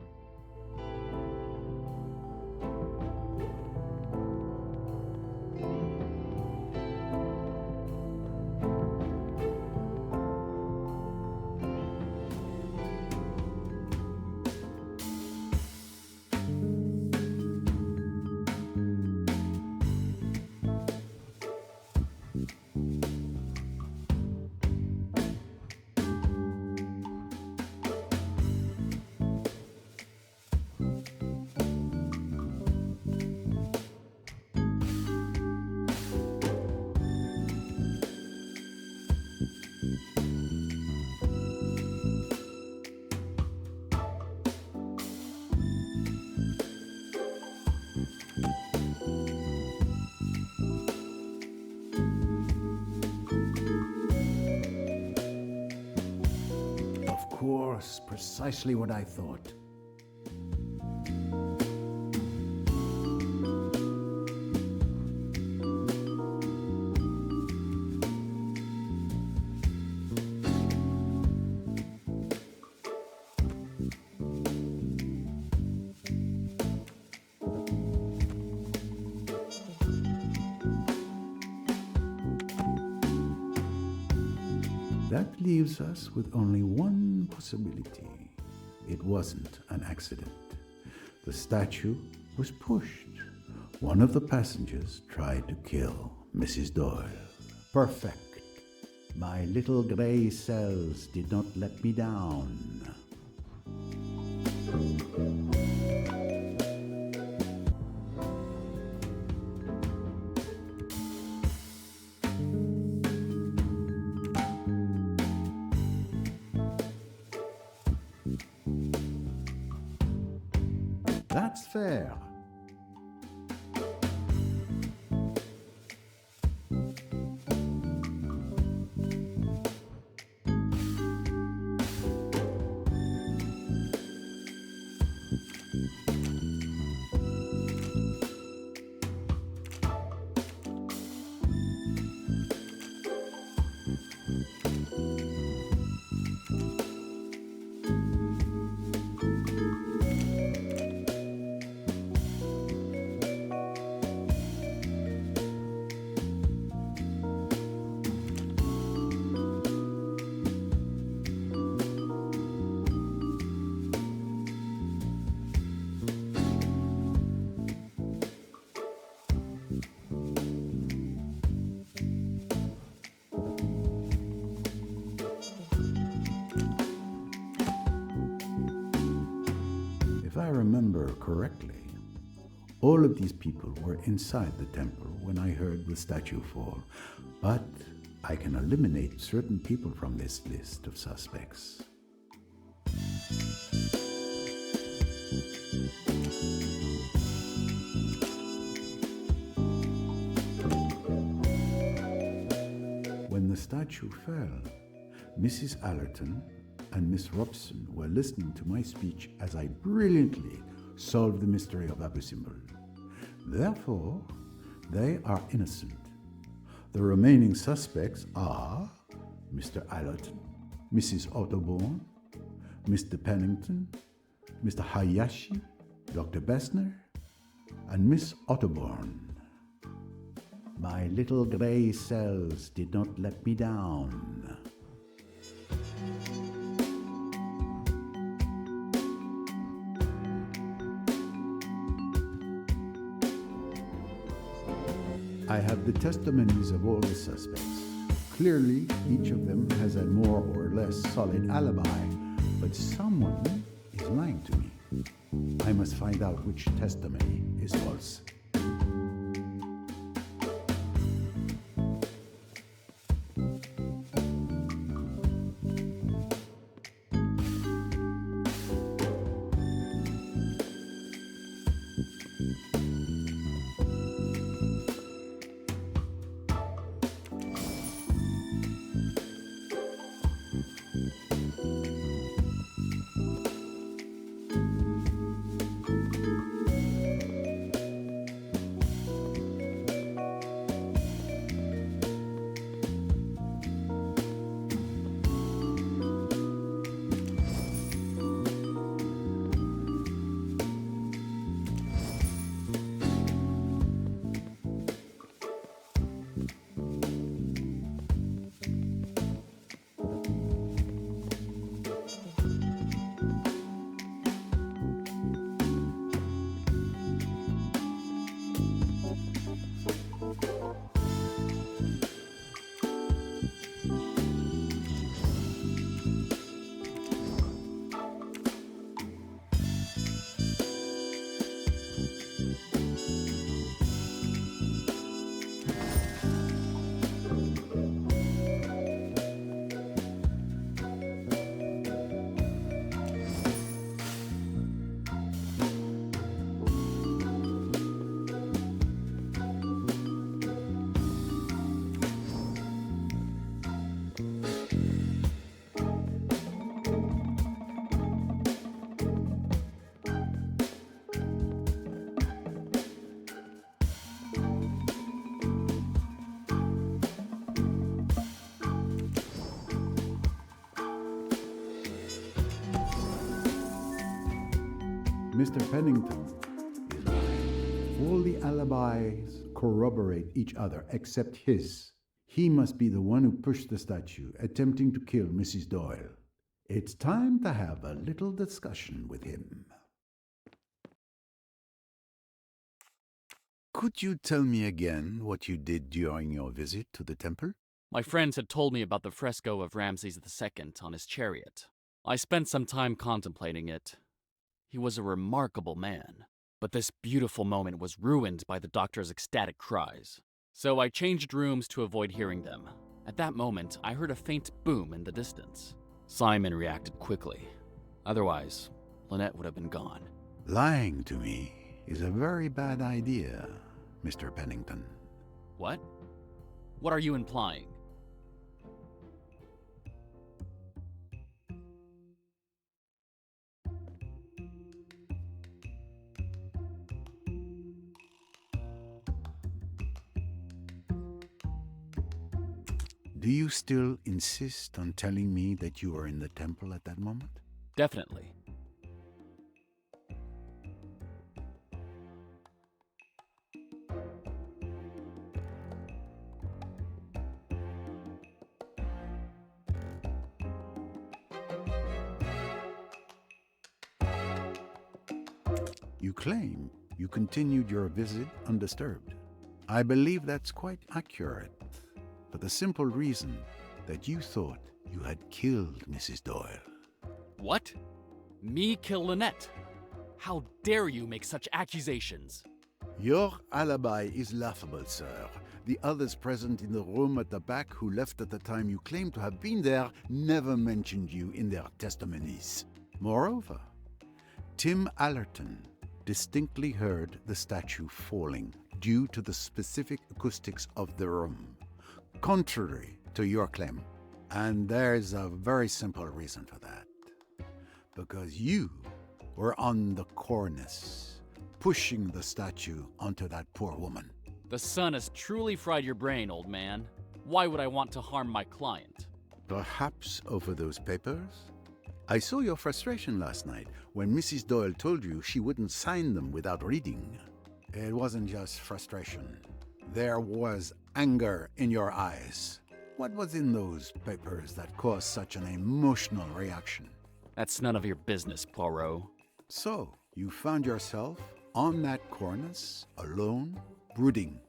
[SPEAKER 2] Of course, precisely what I thought. That leaves us with only one possibility. It wasn't an accident. The statue was pushed. One of the passengers tried to kill Mrs. Doyle. Perfect. My little gray cells did not let me down. That's fair. If I remember correctly, all of these people were inside the temple when I heard the statue fall, but I can eliminate certain people from this list of suspects. When the statue fell, Mrs. Allerton and Miss Robson were listening to my speech as I brilliantly solved the mystery of Abu Simbel. Therefore, they are innocent. The remaining suspects are Mr. Allerton, Mrs. Otterborn, Mr. Pennington, Mr. Hayashi, Dr. Bessner, and Miss Otterborn. My little gray cells did not let me down. I have the testimonies of all the suspects. Clearly, each of them has a more or less solid alibi, but someone is lying to me. I must find out which testimony is false. Mr. Pennington is lying. All the alibis corroborate each other except his. He must be the one who pushed the statue, attempting to kill Mrs. Doyle. It's time to have a little discussion with him. Could you tell me again what you did during your visit to the temple?
[SPEAKER 12] My friends had told me about the fresco of Ramses II on his chariot. I spent some time contemplating it. He was a remarkable man, but this beautiful moment was ruined by the doctor's ecstatic cries. So I changed rooms to avoid hearing them. At that moment, I heard a faint boom in the distance. Simon reacted quickly. Otherwise, Lynette would have been gone.
[SPEAKER 2] Lying to me is a very bad idea, Mr. Pennington.
[SPEAKER 12] What? What are you implying?
[SPEAKER 2] Do you still insist on telling me that you were in the temple at that moment?
[SPEAKER 12] Definitely.
[SPEAKER 2] You claim you continued your visit undisturbed. I believe that's quite accurate, for the simple reason that you thought you had killed Mrs. Doyle.
[SPEAKER 12] What? Me kill Lynette? How dare you make such accusations?
[SPEAKER 2] Your alibi is laughable, sir. The others present in the room at the back who left at the time you claim to have been there never mentioned you in their testimonies. Moreover, Tim Allerton distinctly heard the statue falling due to the specific acoustics of the room, contrary to your claim. And there's a very simple reason for that. Because you were on the cornice, pushing the statue onto that poor woman.
[SPEAKER 12] The sun has truly fried your brain, old man. Why would I want to harm my client?
[SPEAKER 2] Perhaps over those papers? I saw your frustration last night when Mrs. Doyle told you she wouldn't sign them without reading. It wasn't just frustration. There was anger in your eyes. What was in those papers that caused such an emotional reaction?
[SPEAKER 12] That's none of your business, Poirot.
[SPEAKER 2] So, you found yourself on that cornice, alone, brooding,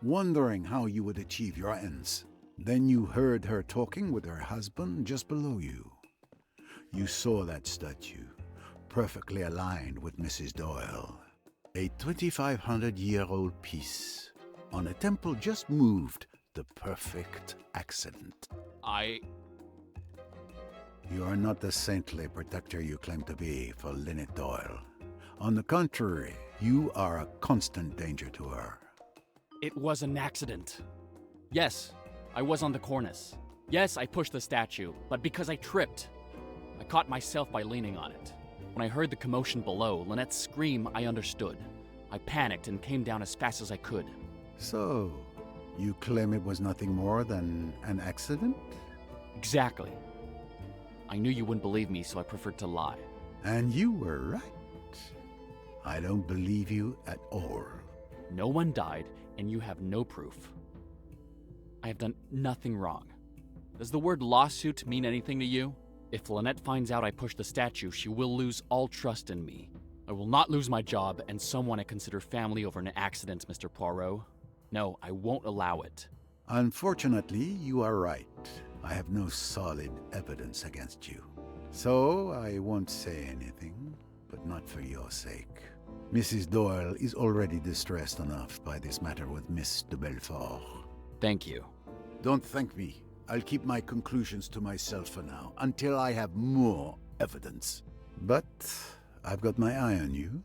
[SPEAKER 2] wondering how you would achieve your ends. Then you heard her talking with her husband just below you. You saw that statue, perfectly aligned with Mrs. Doyle. A 2,500-year-old piece on a temple just moved, the perfect accident. You are not the saintly protector you claim to be for Lynette Doyle. On the contrary, you are a constant danger to her.
[SPEAKER 12] It was an accident. Yes, I was on the cornice. Yes, I pushed the statue, but because I tripped. I caught myself by leaning on it. When I heard the commotion below, Lynette's scream, I understood. I panicked and came down as fast as I could.
[SPEAKER 2] So, you claim it was nothing more than an accident?
[SPEAKER 12] Exactly. I knew you wouldn't believe me, so I preferred to lie.
[SPEAKER 2] And you were right. I don't believe you at all.
[SPEAKER 12] No one died, and you have no proof. I have done nothing wrong. Does the word lawsuit mean anything to you? If Lynette finds out I pushed the statue, she will lose all trust in me. I will not lose my job and someone I consider family over an accident, Mr. Poirot. No, I won't allow it.
[SPEAKER 2] Unfortunately, you are right. I have no solid evidence against you. So, I won't say anything, but not for your sake. Mrs. Doyle is already distressed enough by this matter with Miss de Belfort.
[SPEAKER 12] Thank you.
[SPEAKER 2] Don't thank me. I'll keep my conclusions to myself for now, until I have more evidence. But I've got my eye on you.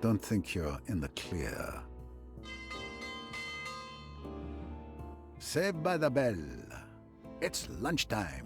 [SPEAKER 2] Don't think you're in the clear. Saved by the bell. It's lunchtime.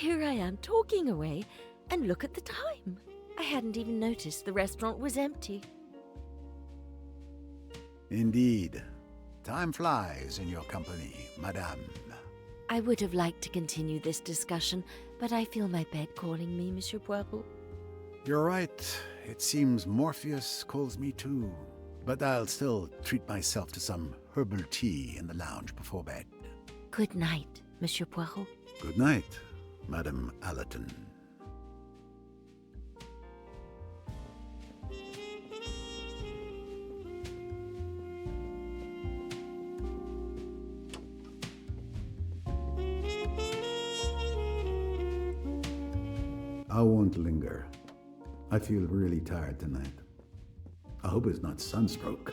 [SPEAKER 13] here I am talking away, and look at the time. I hadn't even noticed the restaurant was empty.
[SPEAKER 2] Indeed. Time flies in your company, madame.
[SPEAKER 13] I would have liked to continue this discussion, but I feel my bed calling me, Monsieur Poirot.
[SPEAKER 2] You're right. It seems Morpheus calls me too. But I'll still treat myself to some herbal tea in the lounge before bed.
[SPEAKER 13] Good night, Monsieur Poirot.
[SPEAKER 2] Good night, Madame Allerton. I won't linger. I feel really tired tonight. I hope it's not sunstroke.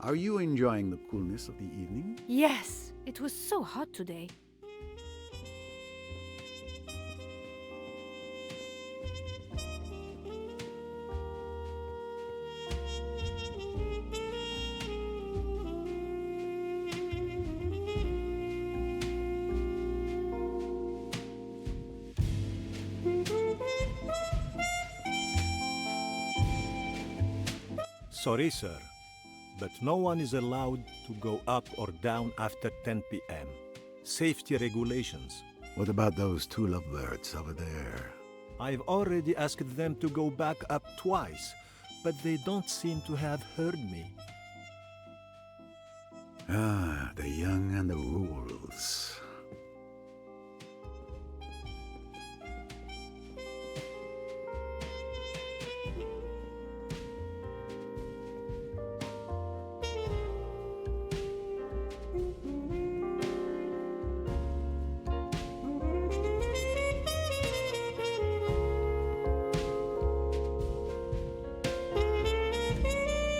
[SPEAKER 2] Are you enjoying the coolness of the evening?
[SPEAKER 10] Yes, it was so hot today.
[SPEAKER 1] Sorry, sir, but no one is allowed to go up or down after 10 p.m. Safety regulations.
[SPEAKER 2] What about those two lovebirds over there?
[SPEAKER 1] I've already asked them to go back up twice, but they don't seem to have heard me.
[SPEAKER 2] Ah, the young and the rules.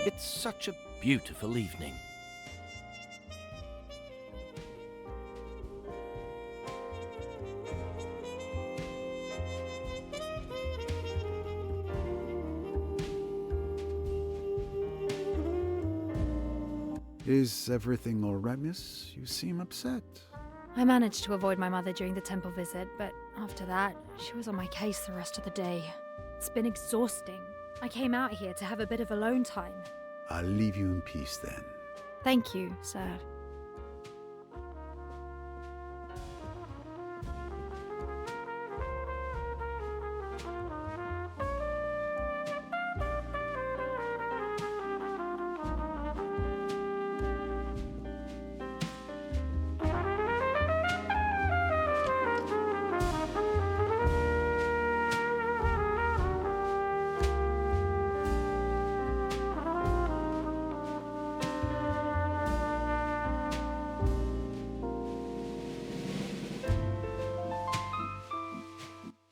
[SPEAKER 6] It's such a beautiful evening.
[SPEAKER 2] Is everything all right, miss? You seem upset.
[SPEAKER 10] I managed to avoid my mother during the temple visit, but after that, she was on my case the rest of the day. It's been exhausting. I came out here to have a bit of alone time.
[SPEAKER 2] I'll leave you in peace then.
[SPEAKER 10] Thank you, sir.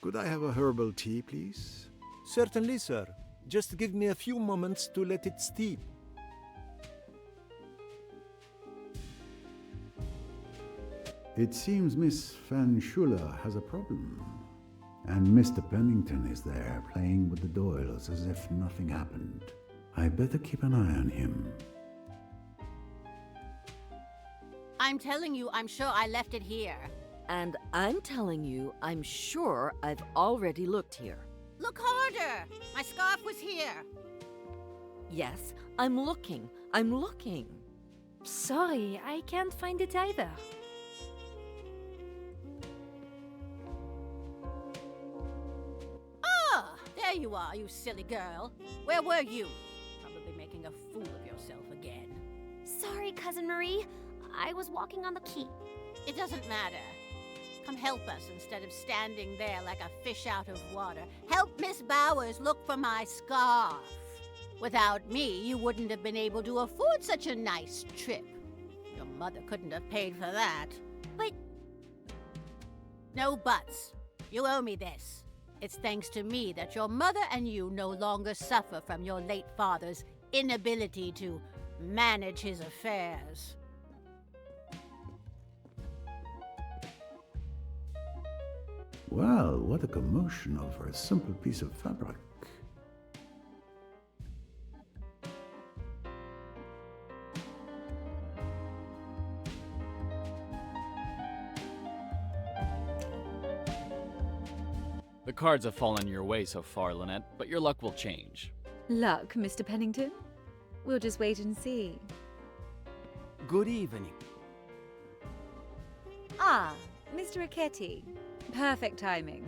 [SPEAKER 2] Could I have a herbal tea, please?
[SPEAKER 1] Certainly, sir. Just give me a few moments to let it steep.
[SPEAKER 2] It seems Miss Van Schuler has a problem. And Mr. Pennington is there, playing with the Doyles as if nothing happened. I better keep an eye on him.
[SPEAKER 4] I'm telling you, I'm sure I left it here.
[SPEAKER 13] And I'm telling you, I'm sure I've already looked here.
[SPEAKER 4] Look harder! My scarf was here.
[SPEAKER 13] Yes, I'm looking. I'm looking.
[SPEAKER 10] Sorry, I can't find it either.
[SPEAKER 4] Ah, there you are, you silly girl. Where were you? Probably making a fool of yourself again.
[SPEAKER 3] Sorry, Cousin Marie. I was walking on the quay.
[SPEAKER 4] It doesn't matter. Come help us instead of standing there like a fish out of water. Help Miss Bowers look for my scarf. Without me, you wouldn't have been able to afford such a nice trip. Your mother couldn't have paid for that.
[SPEAKER 3] But...
[SPEAKER 4] No buts. You owe me this. It's thanks to me that your mother and you no longer suffer from your late father's inability to manage his affairs.
[SPEAKER 2] Well, what a commotion over a simple piece of fabric.
[SPEAKER 12] The cards have fallen your way so far, Lynette, but your luck will change.
[SPEAKER 11] Luck, Mr. Pennington? We'll just wait and see.
[SPEAKER 5] Good evening.
[SPEAKER 11] Ah, Mr. Ricchetti. Perfect timing.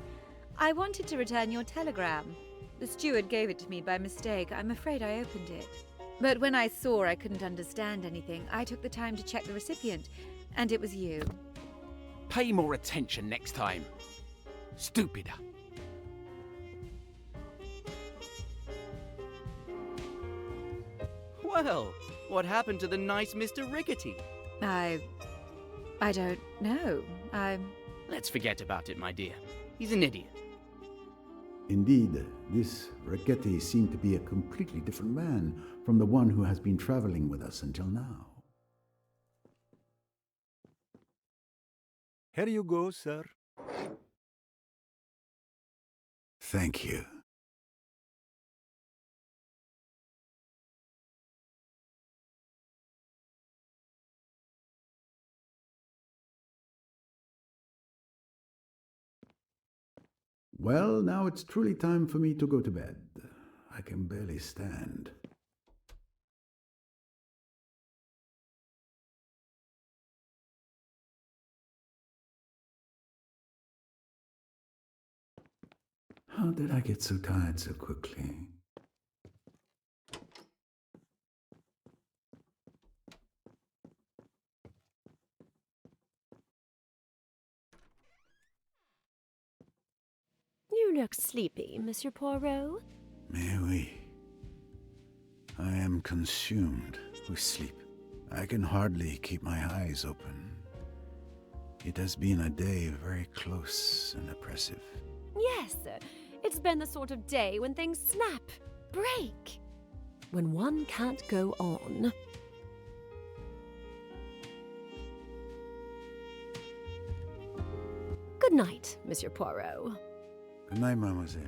[SPEAKER 11] I wanted to return your telegram. The steward gave it to me by mistake. I'm afraid I opened it. But when I saw I couldn't understand anything, I took the time to check the recipient, and it was you.
[SPEAKER 5] Pay more attention next time. Stupider.
[SPEAKER 7] Well, what happened to the nice Mr. Rickety?
[SPEAKER 11] I don't know.
[SPEAKER 7] Let's forget about it, my dear. He's an idiot.
[SPEAKER 2] Indeed, this Riquetti seemed to be a completely different man from the one who has been traveling with us until now.
[SPEAKER 1] Here you go, sir.
[SPEAKER 2] Thank you. Well, now it's truly time for me to go to bed. I can barely stand. How did I get so tired so quickly?
[SPEAKER 3] You look sleepy, Monsieur Poirot.
[SPEAKER 2] Mais oui. I am consumed with sleep. I can hardly keep my eyes open. It has been a day very close and oppressive.
[SPEAKER 3] Yes, it's been the sort of day when things snap, break. When one can't go on. Good night, Monsieur Poirot.
[SPEAKER 2] Good night, mademoiselle.